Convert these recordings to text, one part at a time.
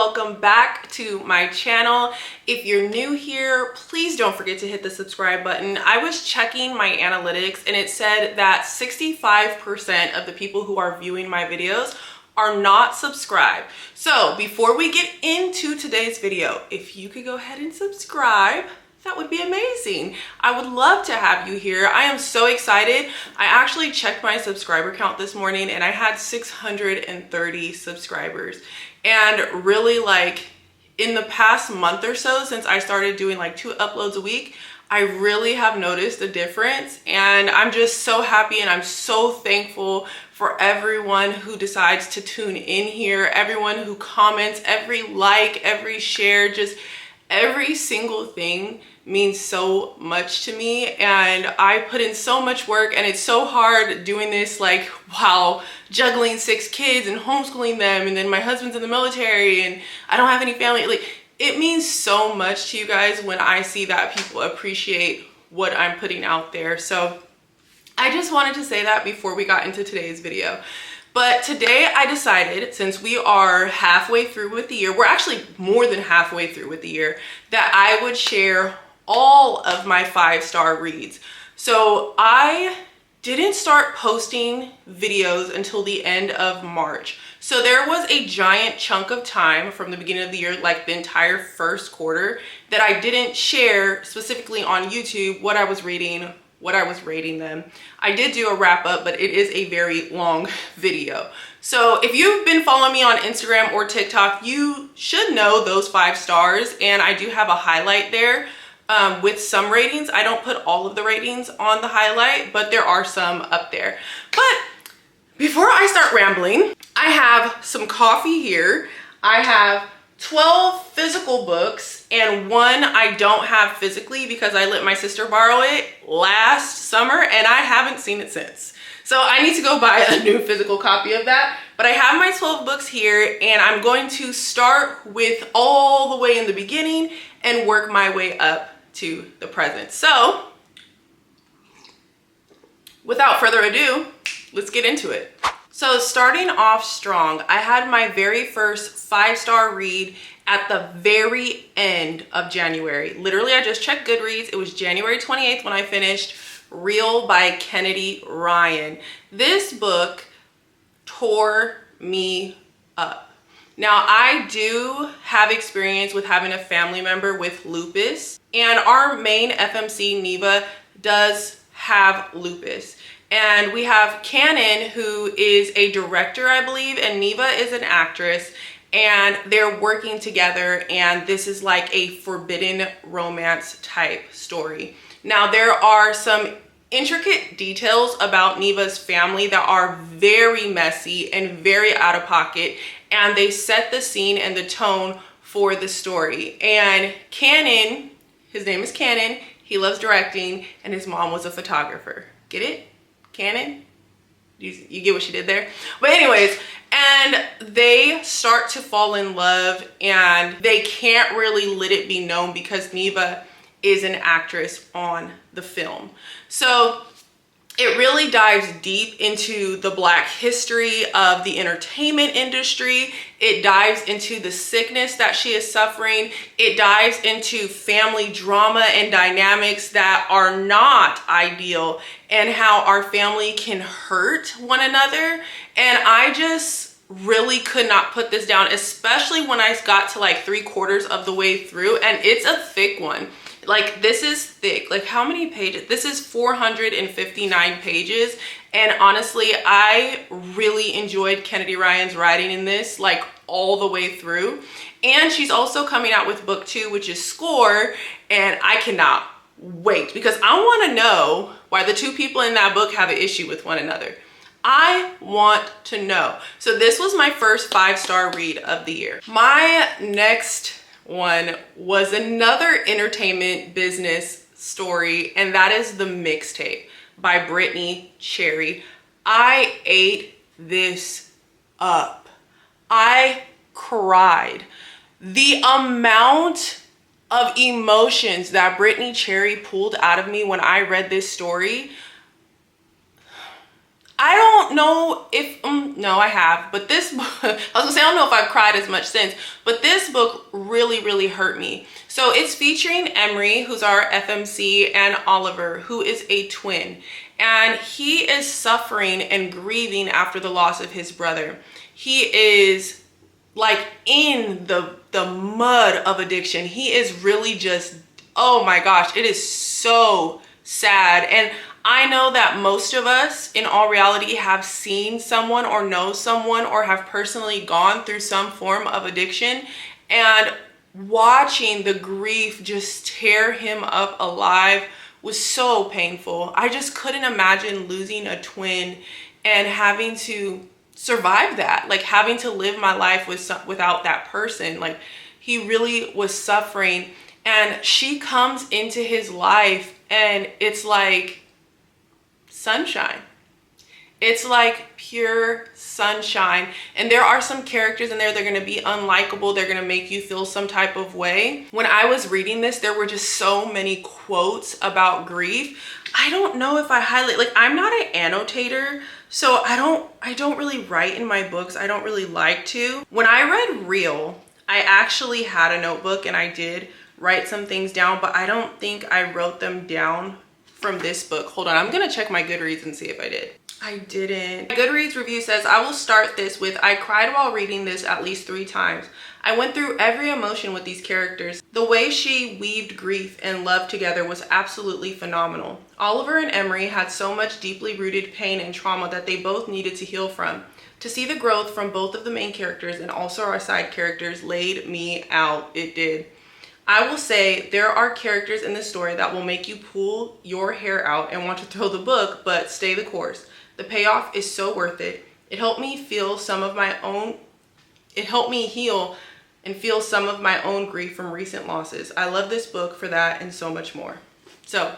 welcome back to my channel. If you're new here, please don't forget to hit the subscribe button. I was checking my analytics and it said that 65% of the people who are viewing my videos are not subscribed. So before we get into today's video, if you could go ahead and subscribe, that would be amazing. I would love to have you here. I am so excited. I actually checked my subscriber count this morning and I had 630 subscribers. And really, like, in the past month or so, since I started doing like 2 uploads a week, I really have noticed a difference. And I'm just so happy and I'm so thankful for everyone who decides to tune in here, everyone who comments, every like, every share, just every single thing means so much to me. And I put in so much work and it's so hard doing this like while juggling 6 kids and homeschooling them, and then my husband's in the military and I don't have any family. Like, it means so much to you guys when I see that people appreciate what I'm putting out there. So I just wanted to say that before we got into today's video. But today I decided, since we are halfway through with the year, we're actually more than halfway through with the year, that I would share all of my 5-star reads. So I didn't start posting videos until the end of March. So there was a giant chunk of time from the beginning of the year, like the entire first quarter, that I didn't share specifically on YouTube what I was reading, what I was rating them. I did do a wrap up, but it is a very long video. So if you've been following me on Instagram or TikTok, you should know those 5 stars. And I do have a highlight there with some ratings. I don't put all of the ratings on the highlight, but there are some up there. But before I start rambling, I have some coffee here. I have 12 physical books and one I don't have physically because I let my sister borrow it last summer and I haven't seen it since. So I need to go buy a new physical copy of that. But I have my 12 books here and I'm going to start with all the way in the beginning and work my way up to the present. So without further ado, let's get into it. So starting off strong, I had my very first 5-star read at the very end of January. Literally, I just checked Goodreads. It was January 28th when I finished Real by Kennedy Ryan. This book tore me up. Now, I do have experience with having a family member with lupus, and our main FMC, Neva, does have lupus. And we have Cannon, who is a director, I believe, and Neva is an actress, and they're working together, and this is like a forbidden romance type story. Now, there are some intricate details about Neva's family that are very messy and very out of pocket, and they set the scene and the tone for the story. And Cannon, his name is Cannon, he loves directing, and his mom was a photographer. Get it? Cannon? You get what she did there? But anyways, and they start to fall in love and they can't really let it be known because Neva is an actress on the film. So it really dives deep into the Black history of the entertainment industry. It dives into the sickness that she is suffering. It dives into family drama and dynamics that are not ideal and how our family can hurt one another. And I just really could not put this down, especially when I got to like 3/4 of the way through, and it's a thick one. Like, this is thick. Like, how many pages? This is 459 pages. And honestly, I really enjoyed Kennedy Ryan's writing in this, like, all the way through. And she's also coming out with book 2, which is Score. And I cannot wait because I want to know why the 2 people in that book have an issue with one another. I want to know. So this was my first 5-star read of the year. My next one was another entertainment business story, and that is The Mixtape by Brittainy Cherry. I ate this up. I cried. The amount of emotions that Brittainy Cherry pulled out of me when I read this story, I don't know if, no, I have, but this book, I was gonna say, I don't know if I've cried as much since, but this book really, really hurt me. So it's featuring Emery, who's our FMC, and Oliver, who is a twin. And he is suffering and grieving after the loss of his brother. He is like in the mud of addiction. He is really just, oh my gosh, it is so sad. And I know that most of us in all reality have seen someone or know someone or have personally gone through some form of addiction, and watching the grief just tear him up alive was so painful. I just couldn't imagine losing a twin and having to survive that, like having to live my life without that person. Like, he really was suffering, and she comes into his life and it's like sunshine. It's like pure sunshine. And there are some characters in there that are going to be unlikable. They're going to make you feel some type of way. When I was reading this, there were just so many quotes about grief. I don't know if I highlight, like, I'm not an annotator, so I don't really write in my books. I don't really like to. When I read Real, I actually had a notebook and I did write some things down, but I don't think I wrote them down from this book. Hold on, I'm gonna check my Goodreads and see if I did. I didn't. My Goodreads review says, I will start this with, I cried while reading this at least 3 times. I went through every emotion with these characters. The way she weaved grief and love together was absolutely phenomenal. Oliver and Emery had so much deeply rooted pain and trauma that they both needed to heal from. To see the growth from both of the main characters and also our side characters laid me out. It did. I will say there are characters in this story that will make you pull your hair out and want to throw the book, but stay the course. The payoff is so worth it. It helped me heal and feel some of my own grief from recent losses. I love this book for that and so much more. So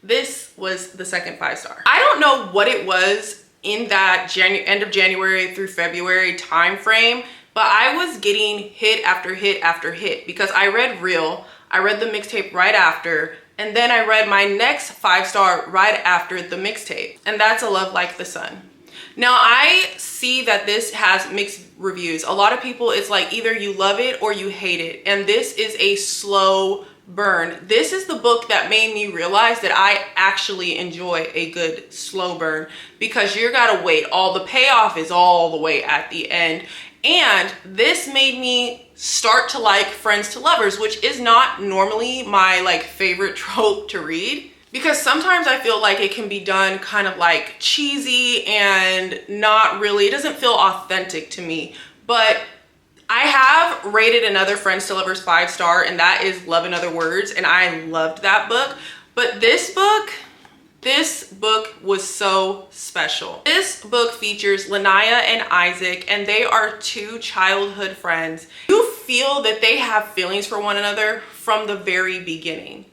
this was the second 5-star. I don't know what it was in that end of January through February time frame, but I was getting hit after hit after hit because I read Real, I read the mixtape right after, and then I read my next 5-star right after the mixtape, and that's A Love Like the Sun. Now, I see that this has mixed reviews. A lot of people, it's like either you love it or you hate it, and this is a slow burn. This is the book that made me realize that I actually enjoy a good slow burn, because you gotta wait. All the payoff is all the way at the end. And this made me start to like Friends to Lovers, which is not normally my like favorite trope to read, because sometimes I feel like it can be done kind of like cheesy and not really, it doesn't feel authentic to me. But I have rated another Friends to Lovers 5-star, and that is Love in Other Words, and I loved that book. But this book was so special. This book features Lanaya and Isaac, and they are 2 childhood friends. You feel that they have feelings for one another from the very beginning.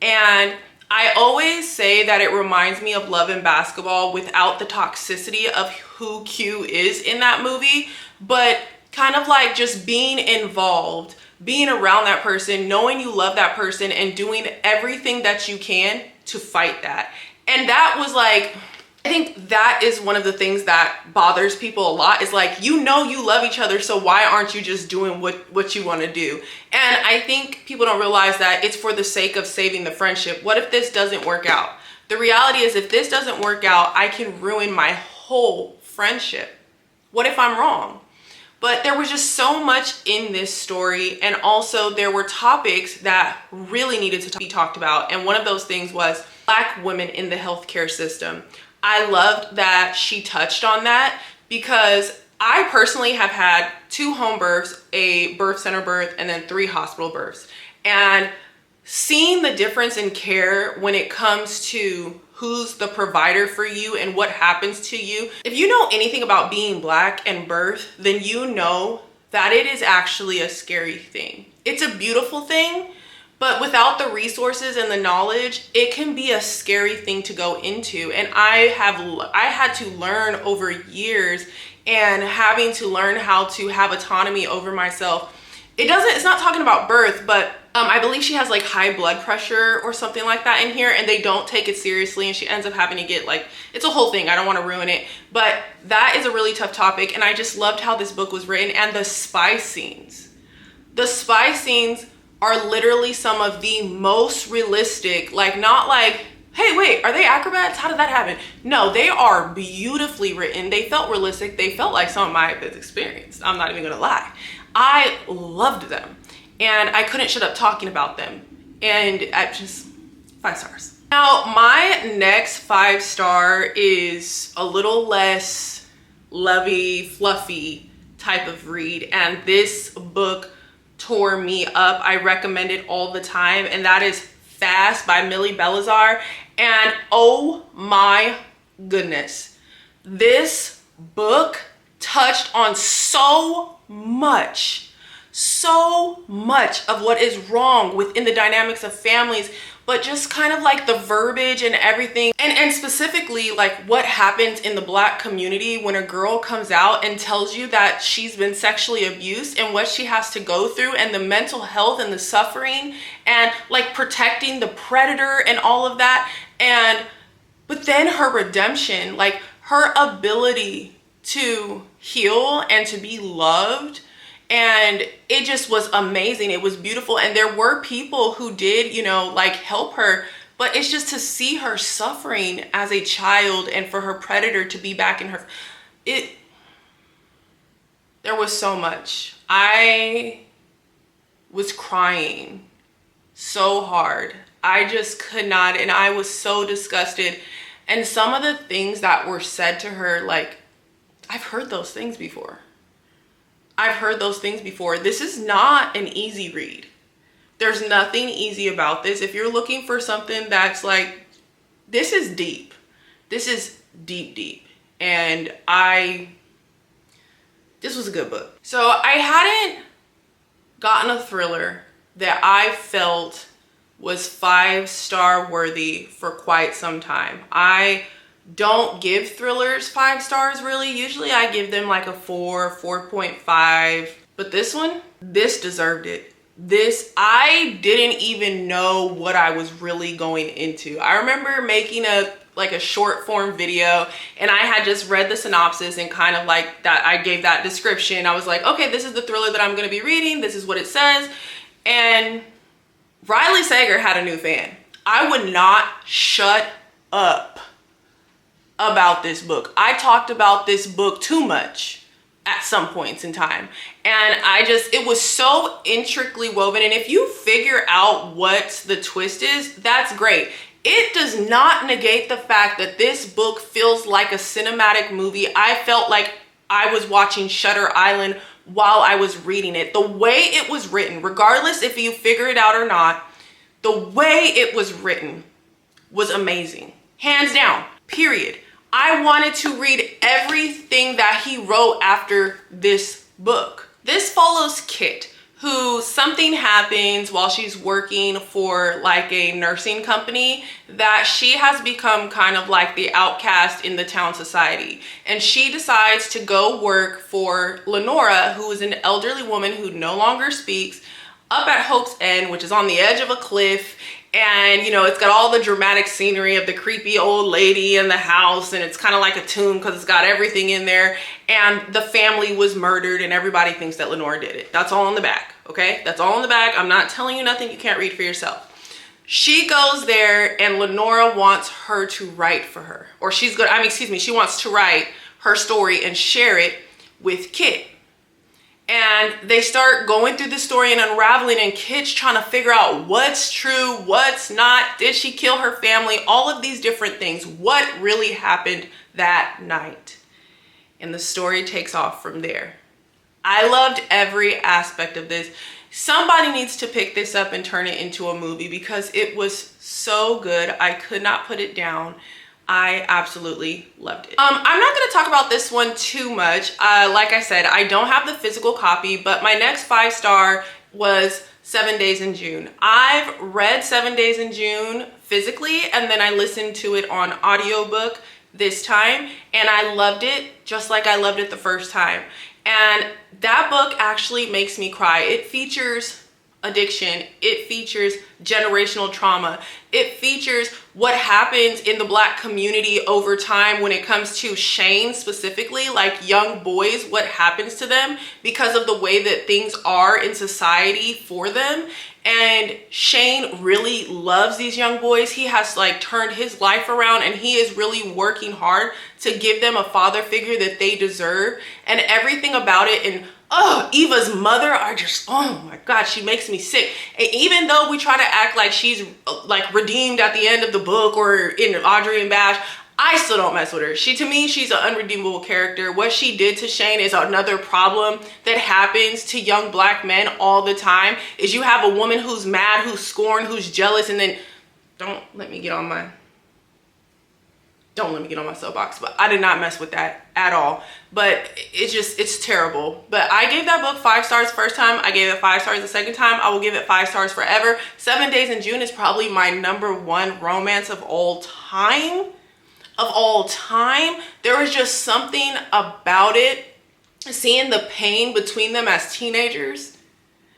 And I always say that it reminds me of Love and Basketball without the toxicity of who Q is in that movie, but kind of like just being involved, being around that person, knowing you love that person, and doing everything that you can to fight that. And that was like, I think that is one of the things that bothers people a lot, is like, you know you love each other, so why aren't you just doing what you want to do? And I think people don't realize that it's for the sake of saving the friendship. What if this doesn't work out? The reality is, if this doesn't work out, I can ruin my whole friendship. What if I'm wrong? But there was just so much in this story, and also there were topics that really needed to be talked about. And one of those things was Black women in the healthcare system. I loved that she touched on that, because I personally have had 2 home births, a birth center birth, and then 3 hospital births. And seeing the difference in care when it comes to who's the provider for you and what happens to you. If you know anything about being Black and birth, then you know that it is actually a scary thing. It's a beautiful thing, but without the resources and the knowledge, it can be a scary thing to go into. And I had to learn over years, and having to learn how to have autonomy over myself. It's not talking about birth, but I believe she has like high blood pressure or something like that in here, and they don't take it seriously, and she ends up having to get like, it's a whole thing. I don't want to ruin it, but that is a really tough topic, and I just loved how this book was written. And the spy scenes. The spy scenes are literally some of the most realistic, like not like, hey, wait, are they acrobats? How did that happen? No, they are beautifully written. They felt realistic. They felt like some of my experience. I'm not even gonna lie. I loved them. And I couldn't shut up talking about them. And I just, 5 stars. Now, my next 5-star is a little less lovey, fluffy type of read. And this book tore me up. I recommend it all the time. And that is Fast by Millie Belizaire. And oh my goodness, this book touched on so much of what is wrong within the dynamics of families, but just kind of like the verbiage and everything, and specifically like what happens in the Black community when a girl comes out and tells you that she's been sexually abused, and what she has to go through, and the mental health and the suffering, and like protecting the predator and all of that. And but then her redemption, like her ability to heal and to be loved. And it just was amazing. It was beautiful. And there were people who did, you know, like help her. But it's just to see her suffering as a child, and for her predator to be back in her. There was so much. I was crying so hard. I just could not. And I was so disgusted. And some of the things that were said to her, like, I've heard those things before. I've heard those things before. This is not an easy read. There's nothing easy about this. If you're looking for something that's like, this is deep. This is deep, deep. And this was a good book. So I hadn't gotten a thriller that I felt was 5-star worthy for quite some time. I don't give thrillers 5 stars really. Usually I give them like a 4, 4.5. But this one, this deserved it. This, I didn't even know what I was really going into. I remember making a short form video, and I had just read the synopsis and kind of like that, I gave that description. I was like, okay, this is the thriller that I'm gonna be reading. This is what it says. And Riley Sager had a new fan. I would not shut up about this book. I talked about this book too much at some points in time. And it was so intricately woven. And if you figure out what the twist is, that's great. It does not negate the fact that this book feels like a cinematic movie. I felt like I was watching Shutter Island while I was reading it. The way it was written, regardless if you figure it out or not, the way it was written was amazing. Hands down, period. I wanted to read everything that he wrote after this book. This follows Kit, who something happens while she's working for like a nursing company that she has become kind of like the outcast in the town society. And she decides to go work for Lenora, who is an elderly woman who no longer speaks, up at Hope's End, which is on the edge of a cliff. And, you know, it's got all the dramatic scenery of the creepy old lady in the house, and it's kind of like a tomb because it's got everything in there. And the family was murdered, and everybody thinks that Lenora did it. That's all in the back, okay? That's all in the back. I'm not telling you nothing you can't read for yourself. She goes there, and Lenora wants her to write for her. Or she wants to write her story and share it with Kit. And they start going through the story and unraveling, and Kit's trying to figure out what's true, what's not. Did she kill her family? All of these different things. What really happened that night? And the story takes off from there. I loved every aspect of this. Somebody needs to pick this up and turn it into a movie because it was so good. I could not put it down. I absolutely loved it. I'm not gonna talk about this one too much. Like I said, I don't have the physical copy, but my next 5-star was 7 Days in June. I've read 7 Days in June physically, and then I listened to it on audiobook this time, and I loved it just like I loved it the first time. And that book actually makes me cry. It features addiction. It features generational trauma. It features what happens in the Black community over time when it comes to Shane specifically, like young boys, what happens to them because of the way that things are in society for them. And Shane really loves these young boys. He has like turned his life around, and he is really working hard to give them a father figure that they deserve. And everything about it, and oh, Eva's mother are just, oh my God, she makes me sick. And even though we try to act like she's like redeemed at the end of the book or in Audrey and Bash, I still don't mess with her. To me, she's an unredeemable character. What she did to Shane is another problem that happens to young Black men all the time, is you have a woman who's mad, who's scorned, who's jealous, and then don't let me get on my soapbox, but I did not mess with that at all. But it's terrible. But I gave that book 5 stars first time. I gave it 5 stars the second time. I will give it 5 stars forever. 7 Days in June is probably my #1 romance of all time. There was just something about it, seeing the pain between them as teenagers.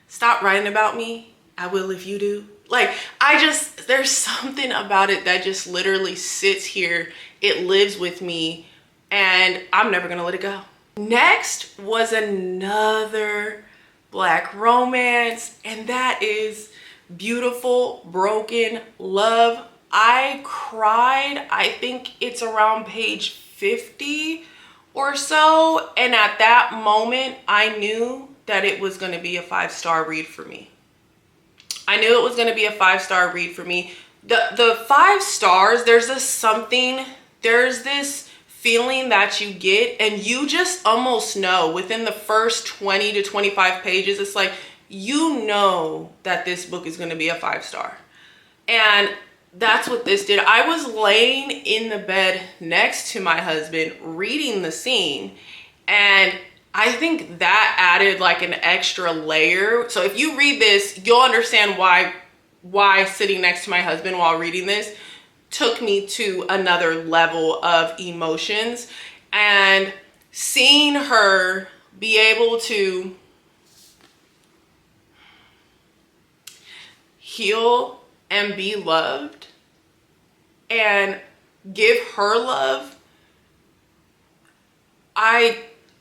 Stop writing about me. I will if you do. Like, there's something about it that just literally sits here. It lives with me, and I'm never gonna let it go. Next was another Black romance, and that is Beautiful Broken Love. I cried, I think it's around page 50 or so, and at that moment, I knew that it was gonna be a 5-star read for me. I knew it was gonna be a 5-star read for me. The 5 stars, there's this feeling that you get, and you just almost know within the first 20 to 25 pages, it's like, you know that this book is gonna be a 5-star. And that's what this did. I was laying in the bed next to my husband reading the scene, and I think that added like an extra layer. So if you read this, you'll understand why sitting next to my husband while reading this took me to another level of emotions. And seeing her be able to heal and be loved and give her love,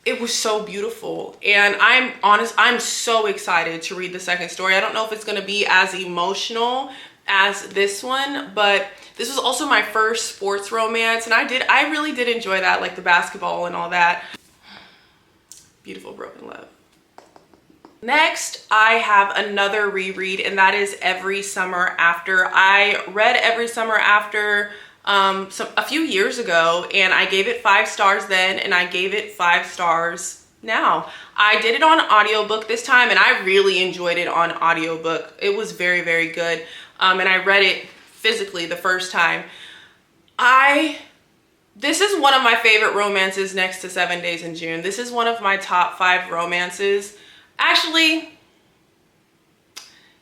it was so beautiful. And I'm so excited to read the second story. I don't know if it's gonna be as emotional as this one, but this was also my first sports romance, and I really did enjoy that, like the basketball and all that. Beautiful Broken Love. Next, I have another reread, and that is Every Summer After. I read Every Summer After a few years ago, and I gave it 5 stars then, and I gave it 5 stars now. I did it on audiobook this time, and I really enjoyed it on audiobook. It was very, very good. And I read it physically the first time. This is one of my favorite romances next to 7 Days in June. This is one of my top 5 romances. Actually,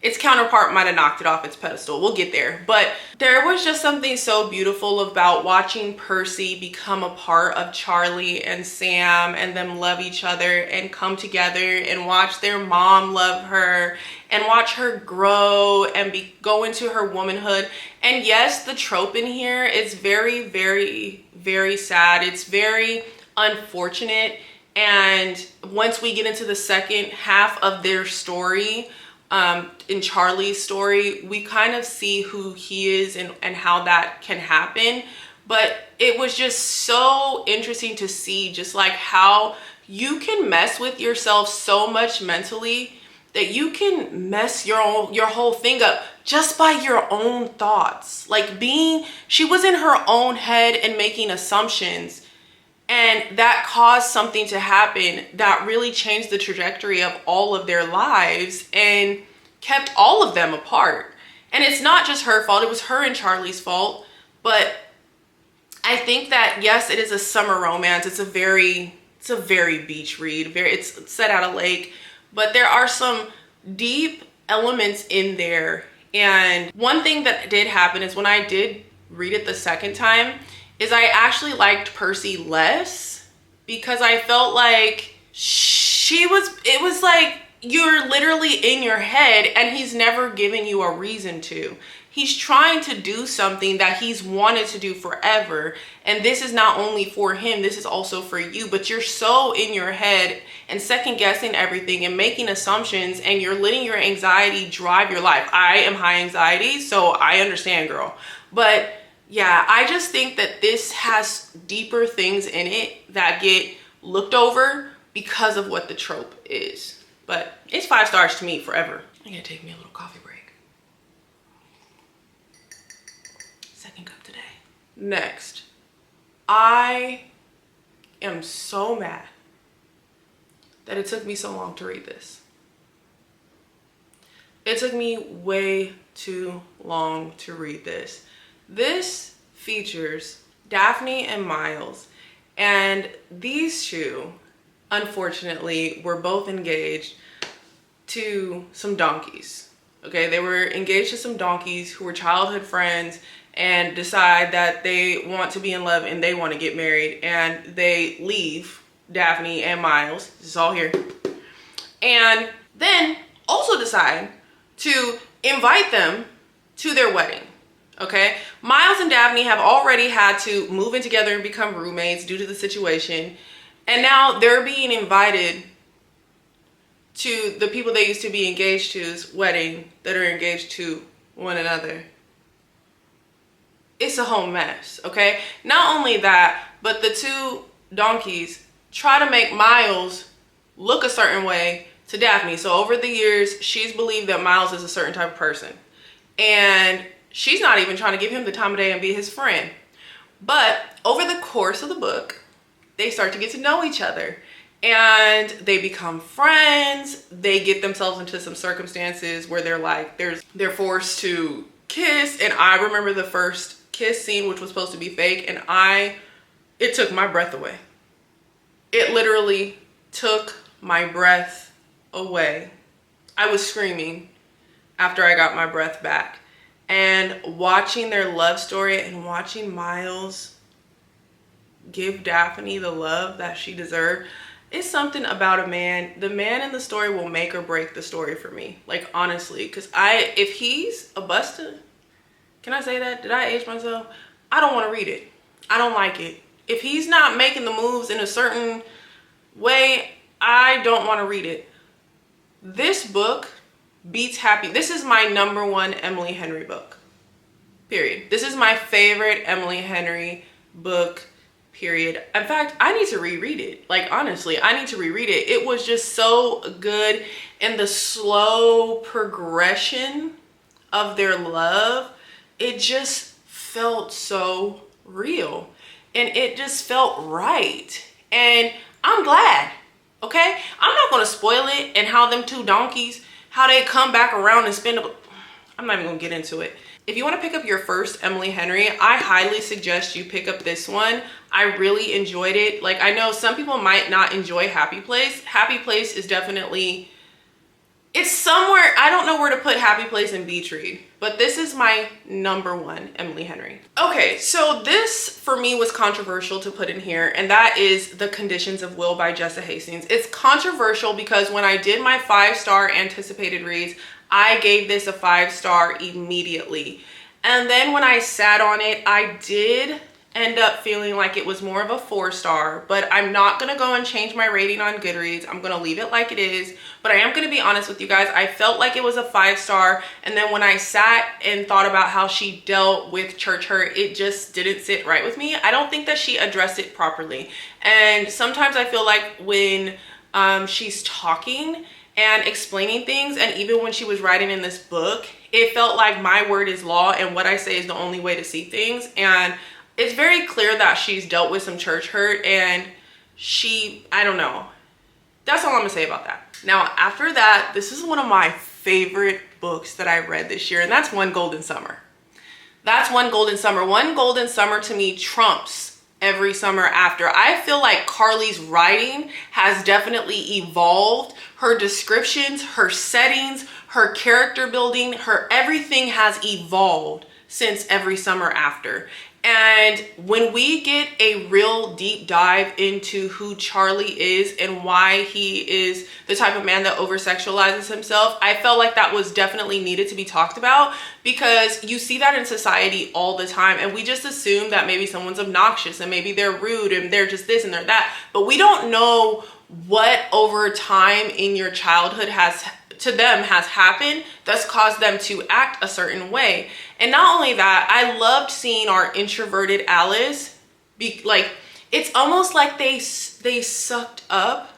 its counterpart might have knocked it off its pedestal. We'll get there. But there was just something so beautiful about watching Percy become a part of Charlie and Sam, and them love each other and come together, and watch their mom love her and watch her grow and go into her womanhood. And yes, the trope in here is very, very, very sad. It's very unfortunate. And once we get into the second half of their story, in Charlie's story, we kind of see who he is and how that can happen. But it was just so interesting to see just like how you can mess with yourself so much mentally that you can mess your whole thing up just by your own thoughts. Like she was in her own head and making assumptions, and that caused something to happen that really changed the trajectory of all of their lives and kept all of them apart. And it's not just her fault, it was her and Charlie's fault. But I think that, yes, it is a summer romance. It's a very beach read. It's set at a lake, but there are some deep elements in there. And one thing that did happen is when I did read it the second time, is I actually liked Percy less, because I felt like it was like you're literally in your head and he's never given you a reason to. He's trying to do something that he's wanted to do forever. And this is not only for him, this is also for you. But you're so in your head and second guessing everything and making assumptions, and you're letting your anxiety drive your life. I am high anxiety, so I understand, girl. But yeah, I just think that this has deeper things in it that get looked over because of what the trope is. But it's 5 stars to me forever. I'm gonna take me a little coffee break. Second cup today. Next, I am so mad that it took me so long to read this. It took me way too long to read this. This features Daphne and Miles, and these two, unfortunately, were both engaged to some donkeys. Okay, they were engaged to some donkeys who were childhood friends and decide that they want to be in love and they want to get married, and they leave Daphne and Miles, this is all here, and then also decide to invite them to their wedding. Okay, Miles and Daphne have already had to move in together and become roommates due to the situation, and now they're being invited to the people they used to be engaged to's wedding that are engaged to one another. It's a whole mess, okay? Not only that, but the two donkeys try to make Miles look a certain way to Daphne. So over the years, she's believed that Miles is a certain type of person, and she's not even trying to give him the time of day and be his friend. But over the course of the book, they start to get to know each other and they become friends. They get themselves into some circumstances where they're forced to kiss. And I remember the first kiss scene, which was supposed to be fake, and it took my breath away. It literally took my breath away. I was screaming after I got my breath back. And watching their love story and watching Miles give Daphne the love that she deserved, it's something about a man. The man in the story will make or break the story for me. Like, honestly, because if he's a buster, can I say that? Did I age myself? I don't want to read it. I don't like it. If he's not making the moves in a certain way, I don't want to read it. This book beats Happy. This is my #1 Emily Henry book, period. This is my favorite Emily Henry book, period. In fact, I need to reread it. Like, honestly, I need to reread it. It was just so good, and the slow progression of their love, it just felt so real, and it just felt right. And I'm glad, okay? I'm not gonna spoil it, and how them two donkeys, how they come back around and spend I'm not even gonna get into it. If you want to pick up your first Emily Henry, I highly suggest you pick up this one. I really enjoyed it. Like, I know some people might not enjoy Happy Place. Happy Place is definitely, it's somewhere, I don't know where to put Happy Place and Beach Read, but this is my #1 Emily Henry. Okay, so this for me was controversial to put in here, and that is The Conditions of Will by Jess Hastings. It's controversial because when I did my 5-star anticipated reads, I gave this a 5-star immediately. And then when I sat on it, I did end up feeling like it was more of a 4-star, but I'm not gonna go and change my rating on Goodreads. I'm gonna leave it like it is, but I am gonna be honest with you guys. I felt like it was a 5-star, and then when I sat and thought about how she dealt with church hurt, it just didn't sit right with me. I don't think that she addressed it properly. And sometimes I feel like when she's talking and explaining things, and even when she was writing in this book, it felt like my word is law and what I say is the only way to see things. And it's very clear that she's dealt with some church hurt, and I don't know. That's all I'm gonna say about that. Now, after that, this is one of my favorite books that I read this year, and that's One Golden Summer. That's One Golden Summer. One Golden Summer to me trumps every summer after. I feel like Carley's writing has definitely evolved. Her descriptions, her settings, her character building, her everything has evolved since Every Summer After. And when we get a real deep dive into who Charlie is and why he is the type of man that over-sexualizes himself, I felt like that was definitely needed to be talked about, because you see that in society all the time, and we just assume that maybe someone's obnoxious and maybe they're rude and they're just this and they're that, but we don't know what over time in your childhood has happened that's caused them to act a certain way. And not only that, I loved seeing our introverted Alice be like, it's almost like they sucked up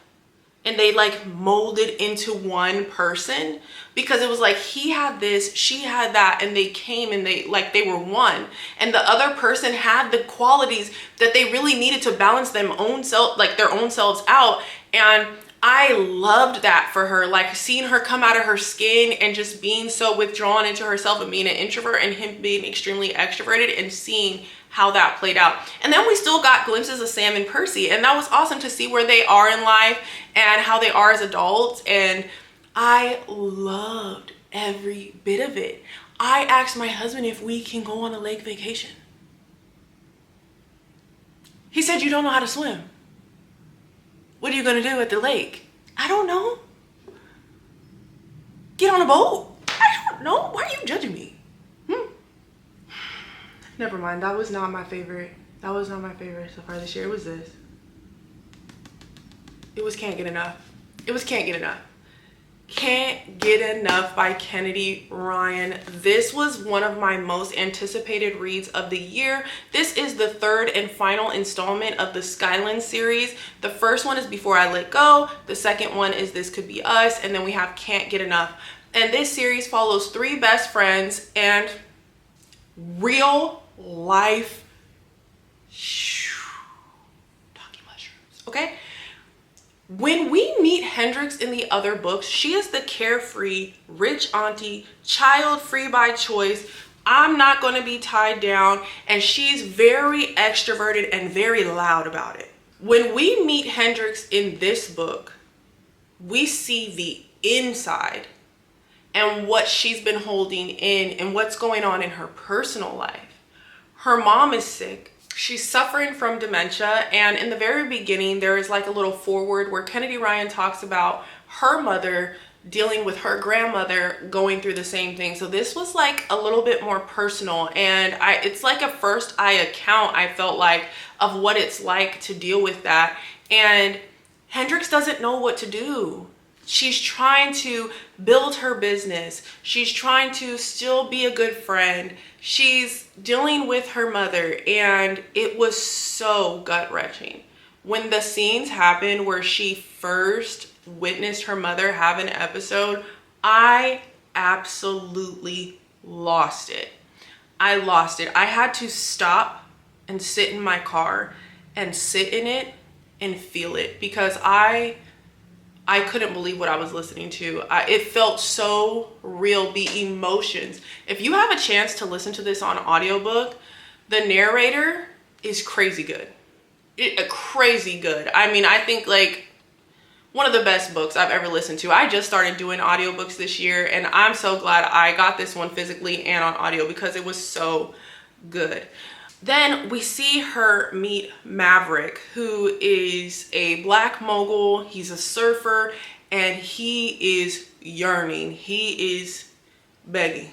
and they like molded into one person, because it was like he had this, she had that, and they came and they were one, and the other person had the qualities that they really needed to balance their own selves out. And I loved that for her, like seeing her come out of her skin and just being so withdrawn into herself and being an introvert, and him being extremely extroverted, and seeing how that played out. And then we still got glimpses of Sam and Percy, and that was awesome to see where they are in life and how they are as adults. And I loved every bit of it. I asked my husband if we can go on a lake vacation. He said, "You don't know how to swim. What are you gonna do at the lake?" I don't know. Get on a boat. I don't know. Why are you judging me? Never mind. That was not my favorite. That was not my favorite so far this year. It was this. It was Can't Get Enough. It was Can't Get Enough. Can't Get Enough by Kennedy Ryan. This was one of my most anticipated reads of the year. This is the third and final installment of the Skyland series. The first one is Before I Let Go. The second one is This Could Be Us. And then we have Can't Get Enough. And this series follows three best friends and real life talking mushrooms, okay? When we meet Hendrix in the other books, she is the carefree, rich auntie, child free by choice. I'm not going to be tied down. And she's very extroverted and very loud about it. When we meet Hendrix in this book, we see the inside and what she's been holding in and what's going on in her personal life. Her mom is sick. She's suffering from dementia, and in the very beginning there is like a little foreword where Kennedy Ryan talks about her mother dealing with her grandmother going through the same thing. So this was like a little bit more personal, and it's like a first eye account, I felt like, of what it's like to deal with that. And Hendrix doesn't know what to do. She's trying to build her business. She's trying to still be a good friend. She's dealing with her mother, and it was so gut-wrenching. When the scenes happened where she first witnessed her mother have an episode, I absolutely lost it. I lost it. I had to stop and sit in my car and sit in it and feel it, because I couldn't believe what I was listening to. It felt so real, the emotions. If you have a chance to listen to this on audiobook, the narrator is crazy good. Crazy good. I mean, I think like one of the best books I've ever listened to. I just started doing audiobooks this year, and I'm so glad I got this one physically and on audio, because it was so good. Then we see her meet Maverick, who is a black mogul. He's a surfer, and he is yearning. He is begging.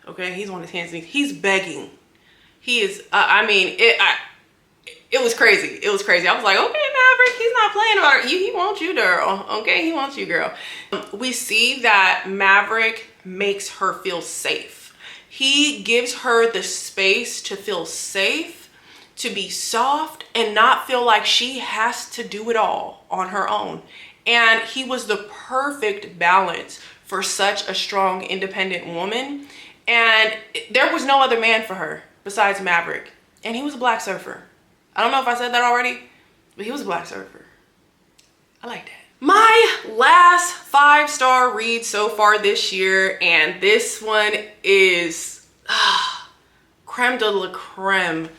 Okay, he's on his hands and knees. He's begging. He is. I mean, it was crazy. It was crazy. I was like, okay, Maverick, he's not playing about it. He wants you, girl. Okay, he wants you, girl. We see that Maverick makes her feel safe. He gives her the space to feel safe, to be soft, and not feel like she has to do it all on her own. And he was the perfect balance for such a strong, independent woman. And there was no other man for her besides Maverick. And he was a black surfer. I don't know if I said that already, but he was a black surfer. I like that. My last 5-star read so far this year, and this one is creme de la creme.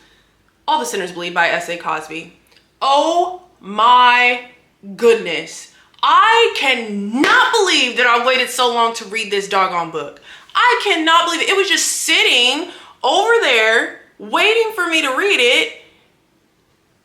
All the Sinners Bleed by S.A. Cosby. Oh my goodness. I cannot believe that I waited so long to read this doggone book. I cannot believe it. It was just sitting over there waiting for me to read it,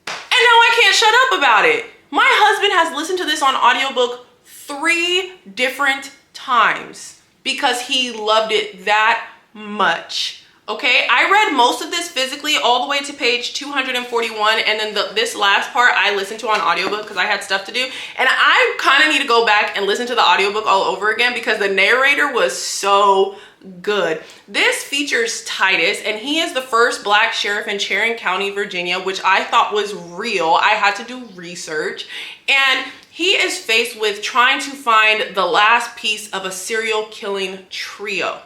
and now I can't shut up about it. My husband has listened to this on audiobook 3 different times because he loved it that much. Okay, I read most of this physically all the way to page 241, and then this last part I listened to on audiobook because I had stuff to do, and I kind of need to go back and listen to the audiobook all over again because the narrator was so good. This features Titus, and he is the first Black sheriff in Cherry County, Virginia, which I thought was real. I had to do research, and he is faced with trying to find the last piece of a serial killing trio.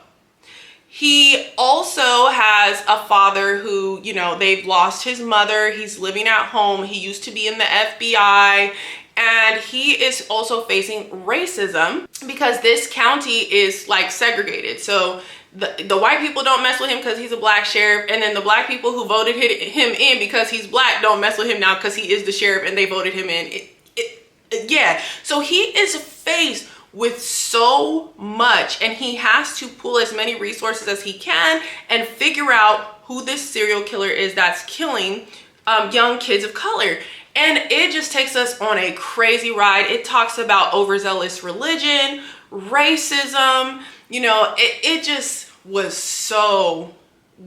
He also has a father who, you know, they've lost his mother. He's living at home. He used to be in the FBI, and he is also facing racism because this county is like segregated. So the white people don't mess with him because he's a Black sheriff, and then the Black people who voted him in because he's Black don't mess with him now because he is the sheriff and they voted him in. Yeah, so he is faced with so much, and he has to pull as many resources as he can and figure out who this serial killer is that's killing young kids of color. And it just takes us on a crazy ride. It talks about overzealous religion, racism, you know, it just was so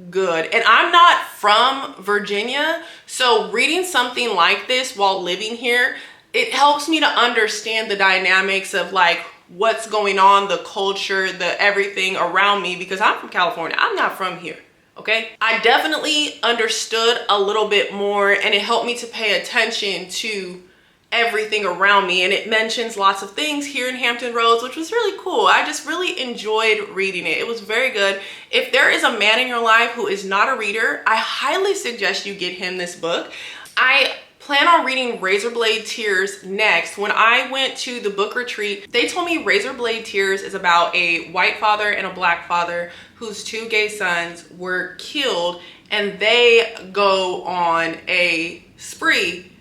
good. And I'm not from Virginia, so reading something like this while living here, it helps me to understand the dynamics of like what's going on, the culture, the everything around me, because I'm from California. I'm not from here, okay? I definitely understood a little bit more, and it helped me to pay attention to everything around me. And it mentions lots of things here in Hampton Roads, which was really cool. I just really enjoyed reading it. It was very good. If there is a man in your life who is not a reader, I highly suggest you get him this book. I plan on reading Razorblade Tears next. When I went to the book retreat, they told me Razorblade Tears is about a white father and a Black father whose 2 gay sons were killed, and they go on a spree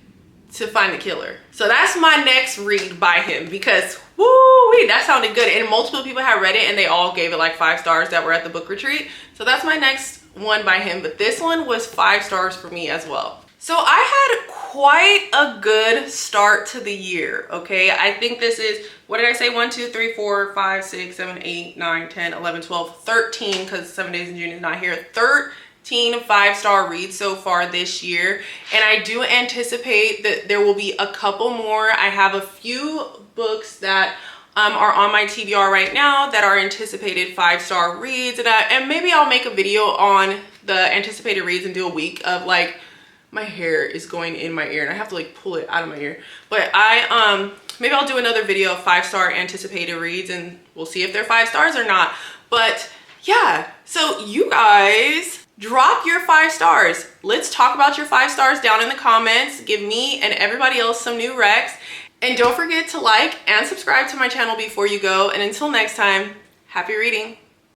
to find the killer. So that's my next read by him because woo-wee, that sounded good. And multiple people have read it and they all gave it like 5 stars that were at the book retreat. So that's my next one by him, but this one was 5 stars for me as well. So I had quite a good start to the year, okay? I think this is, what did I say? 1, 2, 3, 4, 5, 6, 7, 8, 9, 10, 11, 12, 13, because 7 Days in June is not here. 13 5-star reads so far this year. And I do anticipate that there will be a couple more. I have a few books that are on my TBR right now that are anticipated 5-star reads. And maybe I'll make a video on the anticipated reads and do a week of like, my hair is going in my ear and I have to like pull it out of my ear. But maybe I'll do another video of 5-star anticipated reads and we'll see if they're 5 stars or not. But yeah, so you guys drop your 5 stars. Let's talk about your 5 stars down in the comments. Give me and everybody else some new recs. And don't forget to like and subscribe to my channel before you go. And until next time, happy reading.